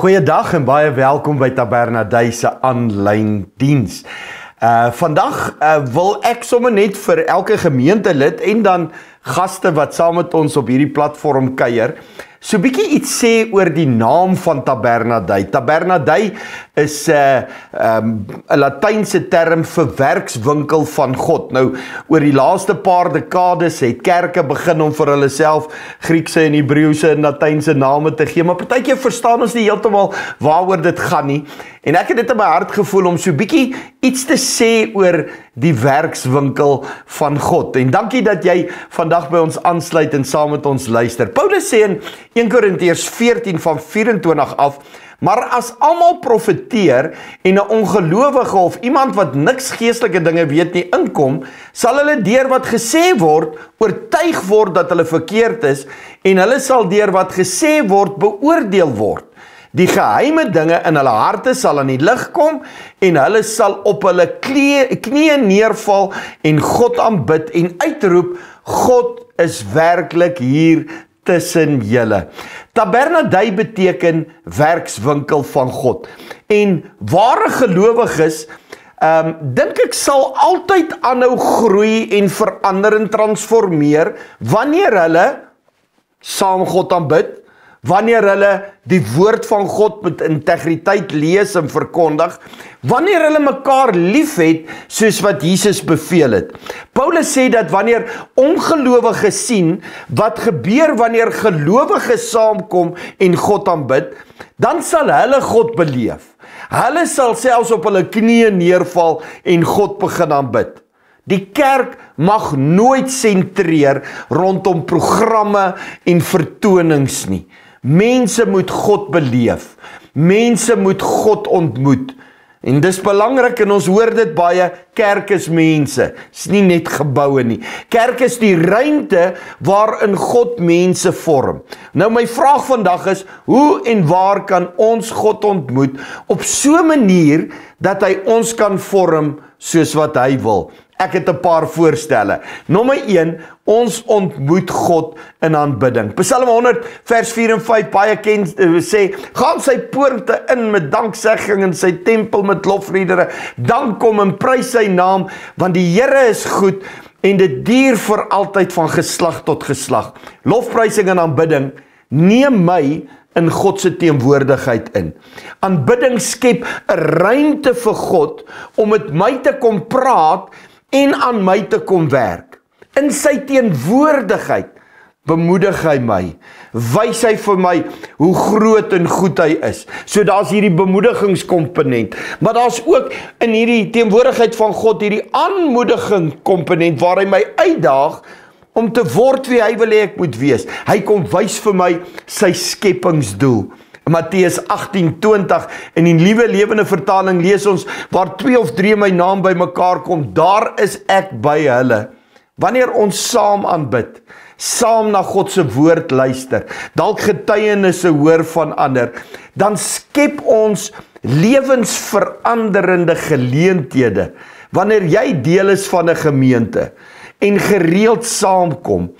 Goeiedag en baie welkom by Tabernadei se aanlyn diens. Vandag wil ek sommer net vir elke gemeentelid en dan gaste wat saam met ons op hierdie platform kuier, so bietjie iets sê oor die naam van Tabernadei. Tabernadei is 'n Latynse term vir werkswinkel van God. Nou, oor die laaste paar dekades het kerke begin om vir hulle self Griekse en Hebreëse en Latynse name te gee, maar partykeer verstaan ons nie heeltemal waaroor dit gaan nie. En ek het dit in my hart gevoel om so bietjie iets te sê oor die werkswinkel van God. En dankie dat jy vandag by ons aansluit en saam met ons luister. Paulus sê in 1 Korintiërs 14 van 24 af, maar as almal profeteer en 'n ongelowige of iemand wat niks geestelike dinge weet nie inkom, sal hulle deur wat gesê word oortuig word dat hulle verkeerd is en hulle sal deur wat gesê word beoordeel word. Die geheime dinge in hulle harte sal aan die lig kom en hulle sal op hulle knieë neerval en God aanbid en uitroep, God is werklik hier tussen julle. Tabernadei beteken werkswinkel van God. En ware gelowiges, dink ek sal altyd aanhou groei en verander en transformeer wanneer hulle saam God aanbid, wanneer hulle die woord van God met integriteit lees en verkondig, wanneer hulle mekaar lief het, soos wat Jesus beveel het. Paulus sê dat wanneer ongelowiges sien, wat gebeur wanneer gelowiges saamkom en God aanbid, dan sal hulle God beleef. Hulle sal selfs op hulle knieë neerval en God begin aanbid. Die kerk mag nooit sentreer rondom programme en vertonings nie. Mense moet God beleef. Mense moet God ontmoet. En dis belangrik en ons hoor dit baie, kerk is mense, is nie net geboue nie. Kerk is die ruimte waarin God mense vorm. Nou my vraag vandag is, hoe en waar kan ons God ontmoet op so 'n manier dat hy ons kan vorm soos wat hy wil? Ek het 'n paar voorstelle. Nommer 1, ons ontmoet God in aanbidding. Psalm 100 vers 4 en 5 baie ken sê, gaan sy poorte in met danksegging en sy tempel met lofliedere. Dank kom en prys sy naam, want die Here is goed en dit duur vir altyd van geslag tot geslag. Lofprysing en aanbidding neem my in God se teenwoordigheid in. Aanbidding skep 'n ruimte vir God om met my te kom praat en aan my te kom werk. In sy teenwoordigheid bemoedig hy my, wys hy vir my hoe groot en goed hy is. So daar's hierdie bemoedigingskomponent, maar daar's ook in hierdie teenwoordigheid van God hierdie aanmoediging komponent waar hy my uitdaag om te word wie hy wil hê ek moet wees. Hy kom wys vir my sy skepingsdoel. Matteus 18:20 in die Nuwe Lewende Vertaling lees ons, waar 2 of 3 my naam by mekaar kom, daar is ek by hulle. Wanneer ons saam aanbid, saam na God se woord luister, dalk getuienisse hoor van ander, dan skep ons lewensveranderende geleenthede. Wanneer jy deel is van 'n gemeente en gereeld saamkom,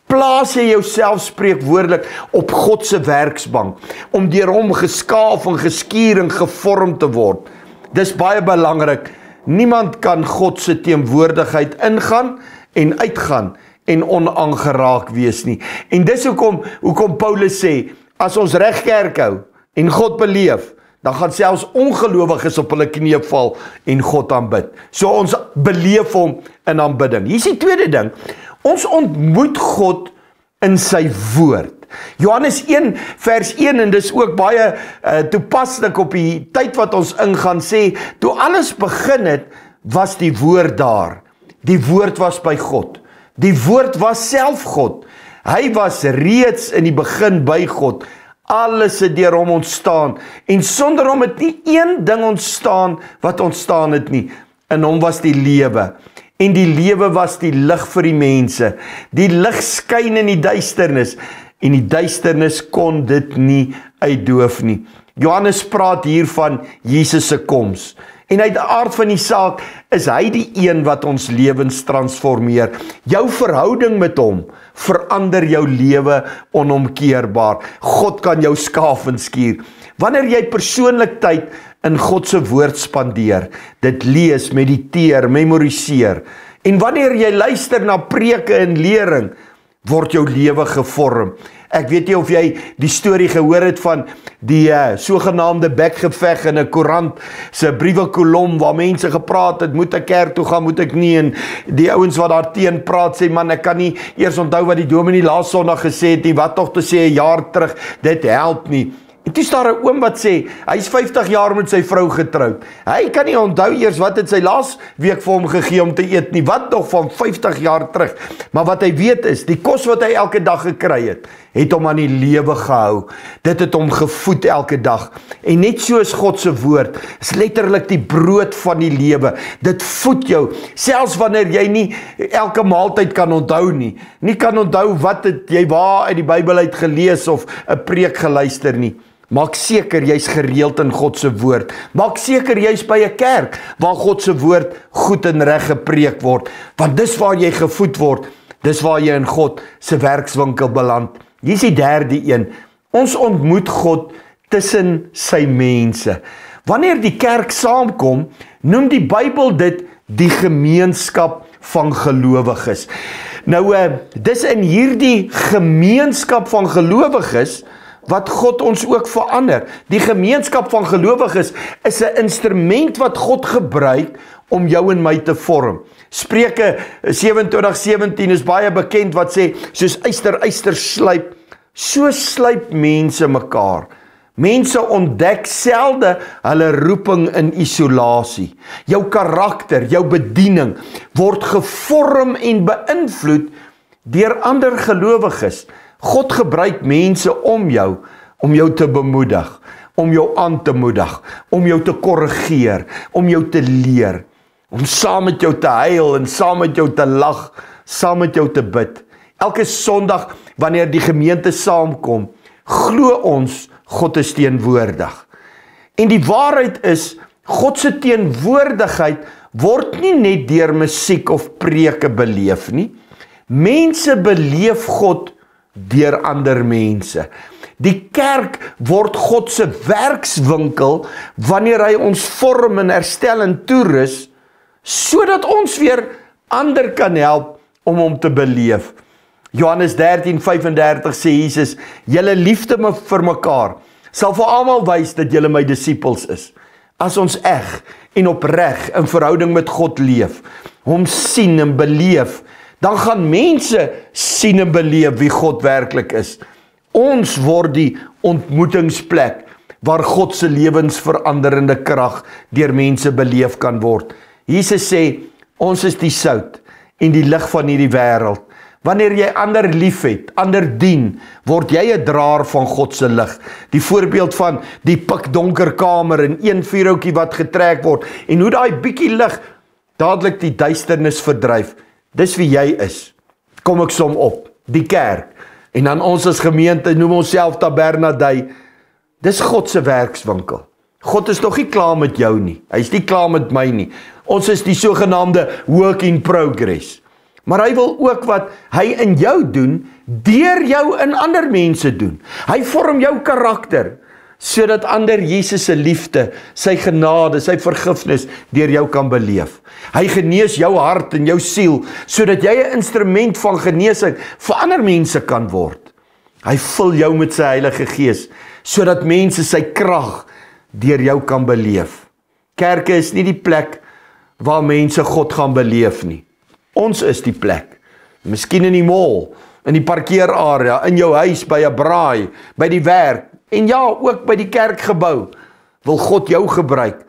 plaas jy jouself spreekwoordelik op God se werksbank, om deur hom geskaaf en geskuur en gevorm te word. Dis baie belangrik. Niemand kan God se teenwoordigheid ingaan en uitgaan en onaangeraak wees nie. En dis hoekom Paulus sê, as ons reg kerk hou en God beleef, dan gaan selfs ongelowiges op hulle knieë val en God aanbid. So ons beleef hom in aanbidding. Hier is die tweede ding. Ons ontmoet God in sy woord. Johannes 1 vers 1, en dis ook baie toepaslik op die tyd wat ons ingaan, sê, toe alles begin het, was die woord daar. Die woord was by God. Die woord was self God. Hy was reeds in die begin by God. Alles het deur hom ontstaan. En sonder hom het nie een ding ontstaan wat ontstaan het nie. In hom was die lewe. En die lewe was die lig vir die mense. Die lig skyn in die duisternis. En die duisternis kon dit nie uitdoof nie. Johannes praat hier van Jesus se koms. En uit die aard van die saak is hy die een wat ons lewens transformeer. Jou verhouding met hom verander jou lewe onomkeerbaar. God kan jou skaaf en skuur. Wanneer jy persoonlik tyd in God se woord spandeer, dit lees, mediteer, memoriseer, en wanneer jy luister na preke en lering, word jou lewe gevorm. Ek weet nie of jy die storie gehoor het van die sogenaamde bekgeveg in 'n koerant se briewekolom waar mense gepraat het, moet ek kerk toe gaan, moet ek nie, en die ouens wat daar teen praat sê, man, ek kan nie eers onthou wat die dominee laas Sondag gesê het nie, wat tog te sê 'n jaar terug, dit help nie. En toe is daar 'n oom wat sê, hy is 50 jaar met sy vrou getroud. Hy kan nie onthou eers wat het sy laas week vir hom gegee om te eet nie, wat nog van 50 jaar terug. Maar wat hy weet is, die kos wat hy elke dag gekry het hom aan die lewe gehou. Dit het hom gevoed elke dag. En net soos God se woord, is letterlik die brood van die lewe. Dit voed jou, selfs wanneer jy nie elke maaltyd kan onthou nie kan onthou wat het jy waar uit die Bybel uit gelees of 'n preek geluister nie. Maak seker jy's gereeld in God se woord. Maak seker jy's by 'n kerk waar God se woord goed en reg gepreek word, want dis waar jy gevoed word. Dis waar jy in God se werkswinkel beland. Hier is die derde een. Ons ontmoet God tussen sy mense. Wanneer die kerk saamkom, noem die Bybel dit die gemeenskap van gelowiges. Nou, dis in hierdie gemeenskap van gelowiges wat God ons ook verander. Die gemeenskap van gelowiges is 'n instrument wat God gebruik om jou en my te vorm. Spreuke 27:17 is baie bekend wat sê, soos yster slyp, so slyp mense mekaar. Mense ontdek selde hulle roeping in isolasie. Jou karakter, jou bediening word gevorm en beïnvloed deur ander gelowiges. God gebruik mense om jou te bemoedig, om jou aan te moedig, om jou te korrigeer, om jou te leer, om saam met jou te huil en saam met jou te lag, saam met jou te bid. Elke Sondag wanneer die gemeente saamkom, glo ons God is teenwoordig. En die waarheid is, God se teenwoordigheid word nie net deur musiek of preke beleef nie. Mense beleef God deur ander mense. Die kerk word God se werkswinkel wanneer hy ons vorm en herstel en toerus, sodat ons weer ander kan help om hom te beleef. Johannes 13:35 sê Jesus, julle liefde vir mekaar sal vir almal wys dat julle my disippels is. As ons eg en opreg in verhouding met God leef, hom sien en beleef, dan gaan mense sien en beleef wie God werklik is. Ons word die ontmoetingsplek waar God se lewensveranderende krag deur mense beleef kan word. Jesus sê, ons is die sout en die lig van hierdie wêreld. Wanneer jy ander liefhet, ander dien, word jy 'n draer van God se lig. Die voorbeeld van die pikdonker kamer en een vuurhoutjie wat getrek word en hoe daai bietjie lig dadelik die duisternis verdryf. Dis wie jy is. Kom ek som op, die kerk. En dan ons as gemeente noem onsself Tabernadei. Dis God se werkswinkel. God is nog nie klaar met jou nie. Hy is nie klaar met my nie. Ons is die sogenaamde work in progress. Maar hy wil ook wat hy in jou doen, deur jou in ander mense doen. Hy vorm jou karakter, sodat ander Jesus se liefde, sy genade, sy vergifnis deur jou kan beleef. Hy genees jou hart en jou siel, sodat jy 'n instrument van genesing vir ander mense kan word. Hy vul jou met sy Heilige Gees, sodat mense sy krag deur jou kan beleef. Kerke is nie die plek waar mense God gaan beleef nie. Ons is die plek. Miskien in die mall, in die parkeerarea, in jou huis, by 'n braai, by die werk, en ja, ook by die kerkgebou, wil God jou gebruik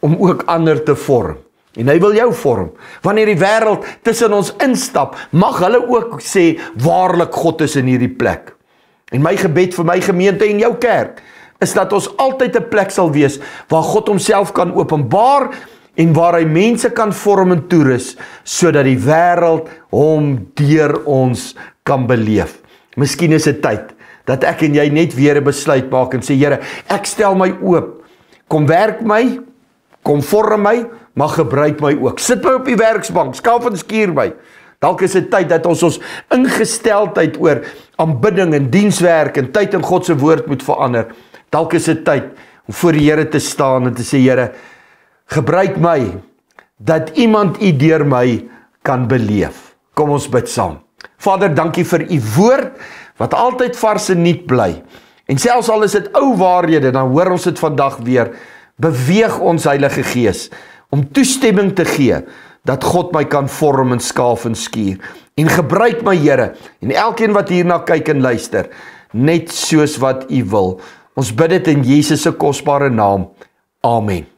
om ook ander te vorm. En hy wil jou vorm. Wanneer die wêreld tussen ons instap, mag hulle ook sê, waarlik God is in hierdie plek. En my gebed vir my gemeente en jou kerk, is dat ons altyd 'n plek sal wees, waar God homself kan openbaar, en waar hy mense kan vorm en toerus, sodat die wêreld hom deur ons kan beleef. Miskien is dit tyd, dat ek en jy net weer 'n besluit maak en sê, Here, ek stel my oop, kom werk my, Kom vorm my, maar gebruik my ook. Sit my op die werksbank, skaaf en skuur my. Dalk is dit tyd dat ons ingesteldheid oor aanbidding en dienswerk en tyd in God se woord moet verander. Dalk is dit tyd om voor die Here te staan en te sê, Here, gebruik my, dat iemand U deur my kan beleef. Kom ons bid saam. Vader, dankie vir U woord, wat altyd vars en nuut bly. En selfs al is dit ou waarhede, dan hoor ons dit vandag weer. Beweeg ons Heilige Gees, om toestemming te gee, dat God my kan vorm en skaaf en skuur. En gebruik my, Here, en elkeen wat hierna kyk en luister, net soos wat U wil. Ons bid dit in Jesus se kosbare naam. Amen.